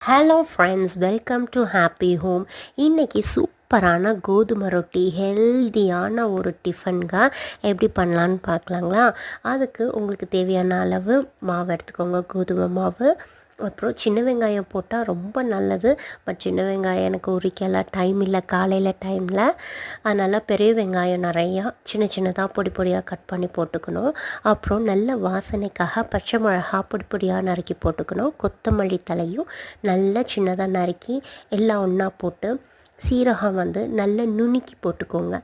Hello friends, welcome to happy home. இன்றைக்கி சூப்பரான கோதுமை ரொட்டி ஹெல்தியான ஒரு டிஃபனுங்க எப்படி பண்ணலான்னு பார்க்கலாங்களா. அதுக்கு உங்களுக்கு தேவையான அளவு மாவு எடுத்துக்கோங்க, கோதுமை மாவு. அப்புறம் சின்ன வெங்காயம் போட்டால் ரொம்ப நல்லது. பட் சின்ன வெங்காயம் எனக்கு உரிக்கல, டைம் இல்லை காலையில் டைமில். அதனால் பெரிய வெங்காயம் நிறையா சின்ன சின்னதாக பொடி பொடியாக கட் பண்ணி போட்டுக்கணும். அப்புறம் நல்ல வாசனைக்காக பச்சை மிளகா பொடி பொடியாக நறுக்கி போட்டுக்கணும். கொத்தமல்லி தலையும் நல்லா சின்னதாக நறுக்கி எல்லாம் ஒன்றா போட்டு, சீரகம் நல்லா நுணுக்கி போட்டுக்கோங்க.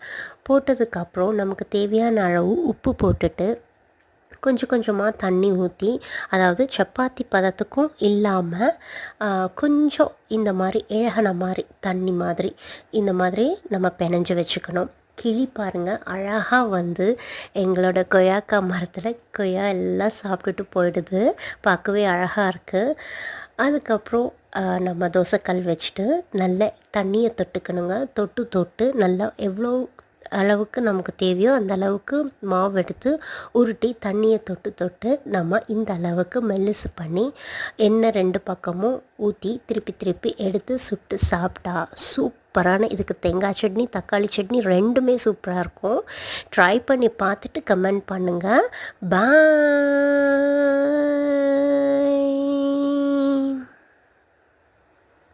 போட்டதுக்கப்புறம் நமக்கு தேவையான அளவு உப்பு போட்டுட்டு கொஞ்சம் கொஞ்சமாக தண்ணி ஊற்றி, அதாவது சப்பாத்தி பதத்துக்கும் இல்லாமல் கொஞ்சம் இந்த மாதிரி இழகின மாதிரி தண்ணி மாதிரி இந்த மாதிரி நம்ம பிணைஞ்சு வச்சுக்கணும். கிளி பாருங்கள் அழகாக எங்களோட கொய்யாக்கா மரத்தில் கொய்யா எல்லாம் சாப்பிட்டுட்டு போயிடுது. பார்க்கவே அழகாக இருக்குது. அதுக்கப்புறம் நம்ம தோசைக்கல் வச்சுட்டு நல்ல தண்ணியை தொட்டுக்கணுங்க. தொட்டு தொட்டு நல்லா எவ்வளோ அளவுக்கு நமக்கு தேவையோ அந்த அளவுக்கு மாவு எடுத்து உருட்டி தண்ணியை தொட்டு தொட்டு நம்ம இந்த அளவுக்கு மெல்லிசு பண்ணி எண்ணெய் 2 பக்கமும் ஊற்றி திருப்பி திருப்பி எடுத்து சுட்டு சாப்பிட்டா சூப்பரான, இதுக்கு தேங்காய் சட்னி தக்காளி சட்னி ரெண்டுமே சூப்பராக இருக்கும். ட்ரை பண்ணி பார்த்துட்டு கமெண்ட் பண்ணுங்கள். பாய்.